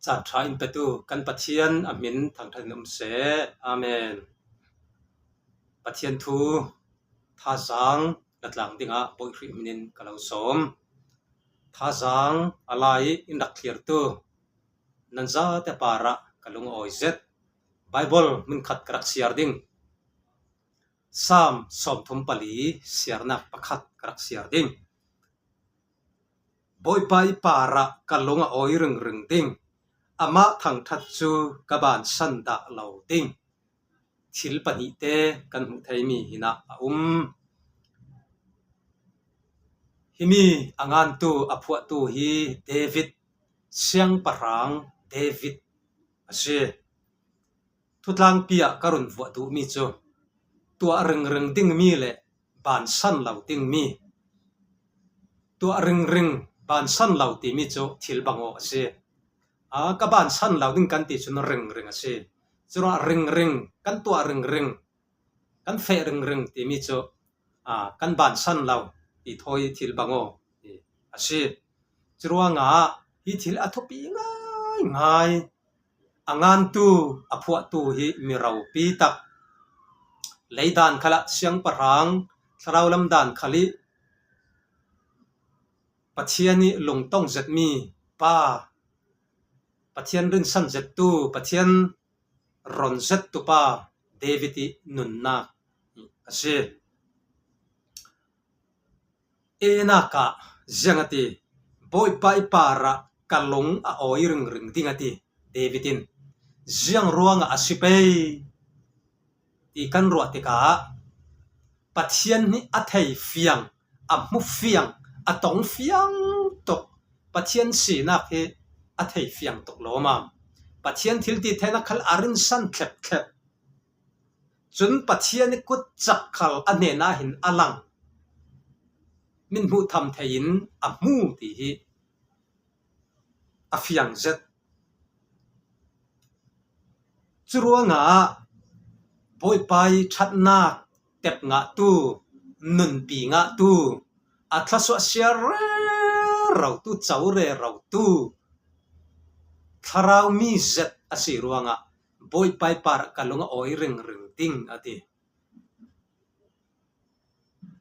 Chan tha in petu kan pathian amin thang than um se amen pathian thu tha sang latlang dinga poi hri minin kalau som tha sang alai in dak clear tu nanza te para kalung oi zet bible min khat karak siar ding sam som thum pali siarnak pakhat karak siar ding boy pai para kalunga oi reng ding ama thang that chu kaban san da lo ding thil pani te kan hmu thei mi hina himi angan tu aphua tu hi David siang parang David ase thutlang pia karun vua tu mi chu tua reng ding mi le ban san lo ding mi tua reng ban san lo ti mi chu thil bango ase ka ban san lo ding kan ti chu no reng ase chura reng kan tua reng kan fe reng ti mi chu kan ban san lo ti thoi thil bango ase chura nga hi thil athopi ngai angan tu aphua tu hi mirau pi tak leidan khala siang parang tharau lam dan khali pathiani lungtong zet mi pa pathian rin san zet tu pathian ron zet tu pa David nun na ase enaka zangati boy pai para kalung a oi reng dingati Davidin ziang ruang asipei ti kan ro te ka pathian ni athei fiang amu fiang atong fiang tok pathian si na he athei fiang tok loma pathian thil ti thena khal arin san khlep chun pathian ni kut chak khal ane na hin alang min mu tham thein amu ti hi afiang zet churuanga boy pai thatna tep nga tu nun pi nga tu athlaso siar rau tu chau re rau tu tharau mi zet asiruanga boy pai par kalunga oi reng ting ati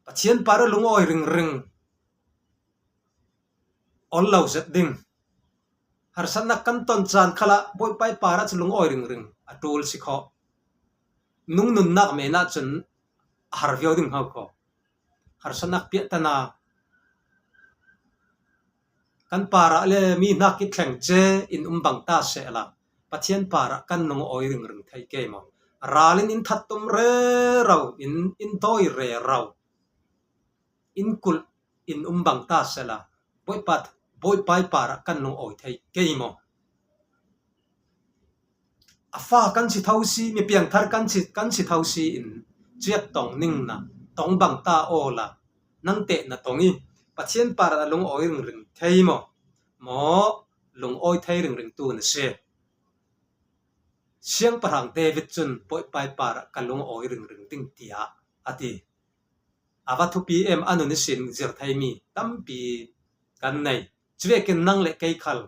pathian para lunga oi reng ol lau zet ding harsana kan ton chan khala boy pai para chulung oi reng atul sikho nung nun nak me na chun har vyo ding ha ko harsanak pia tana kan para le mi na ki thleng che in bang ta se la pathian para kan nung oi reng thai ke mo ralin in thattum re rau in doi re rau in kul in bang ta se la boy pai para kan nung oi thai ke mo afa kan si thau si mi piang thar kan si thau si in chiat tong ning na tong bang ta ola nang te na tongi pathian para lung oi reng thei mo lung oi thei reng tu na se siang parang David chun boy pai para kalung oi reng ting tia ati awathu pm anu ni sin zir thai mi tampi kan nei chwe ken nang le kai khal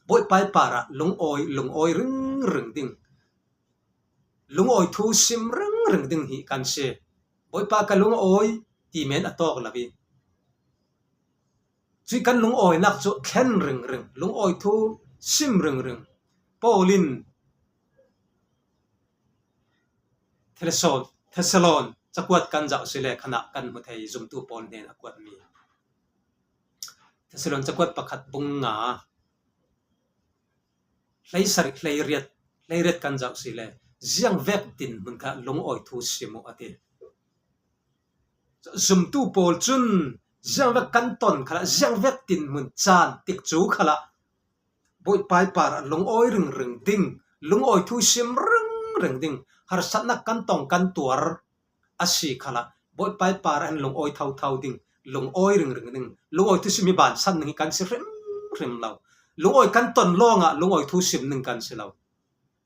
boy pai para lung oi reng ding lung oi thu sim reng ding hi kan se boy pa ka lung oi ti men atok labi chui kan lung oi nak chu khen reng lung oi thu sim reng polin Thessalon chakwat kan jaw sile khana kan mu thei zum tu pon nen akwat mi Thessalon chakwat pakhat bunga hlei riat kan jaw sile ziang vek tin mun kha lung oi thu simu ati zum tu pol chun ziang vek kan ton khala ziang vek tin mun chan tik chu khala boy pai par lung oi reng ding lung oi thu sim reng ding har satna kan tong kan tuar asi khala boy pai par an lung oi thau ding lung oi reng ding lung oi thu sim ban san ngi kan si rem lau lung oi kan ton longa lung oi thu sim ning kan si lau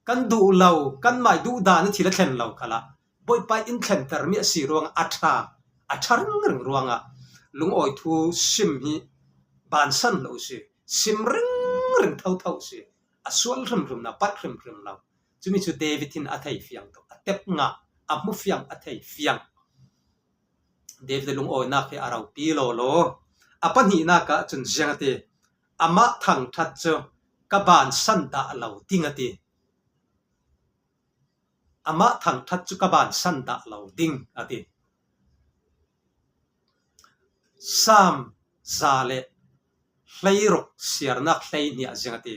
kan du lau kan mai du da ni thila thlen lau khala boy pai in thlen ter mi si ruang atha reng ruanga lung oi thu sim hi ban san lo si sim reng thau si asual rum na pat rum na chumi chu David in athei fiang to atep nga amu fiang athei fiang David lung oi na ke arau pi lo apan hi na ka chun jangate ama thang that cho ka ban san da lo tingati ama thang that chu ka ban san da lo ding ati sam zale hleirok siarnak hlei ni ajangati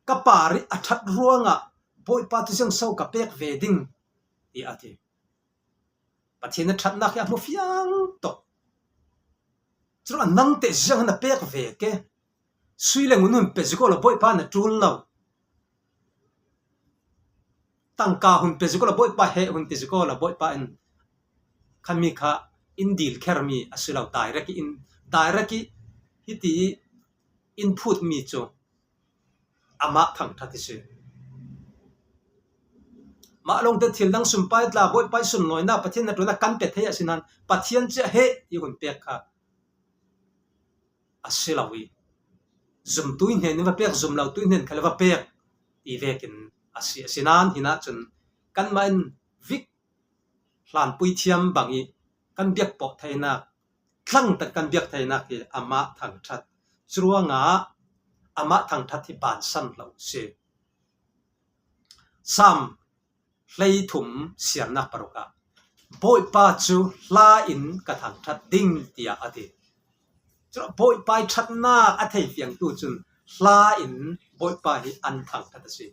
kapari athat ruanga boy pa tu jang so ka pek veding ti ati pathina thatnak ya mu fiang to chro nang te jang na pek ve ke suileng unun peziko la boy pa na tul lo tangka hun peziko la boy pa he hun peziko la boy pa in khami kha indil khermi asilau direct hiti input mi cho ama thang thati se ma long te thil dang sum pai tla boy pai sun noi na pathin na tuna kan pe the asinan pathian che he i hun pek kha asilawi zum tuin hen va pek zum lau tuin hen khalwa pek i vekin asinan hina chun kan main vik hlan pui thiam bangi kan biak po thaina thlang tak kan biak thaina ki ama thang that chruanga ama thang that hi ban san lo se sam hlei thum siarna paroka boy pa chu la in ka thang that ding tia ati chro boy pai that na athei fiang tu chun la in boy pa hi an thang that se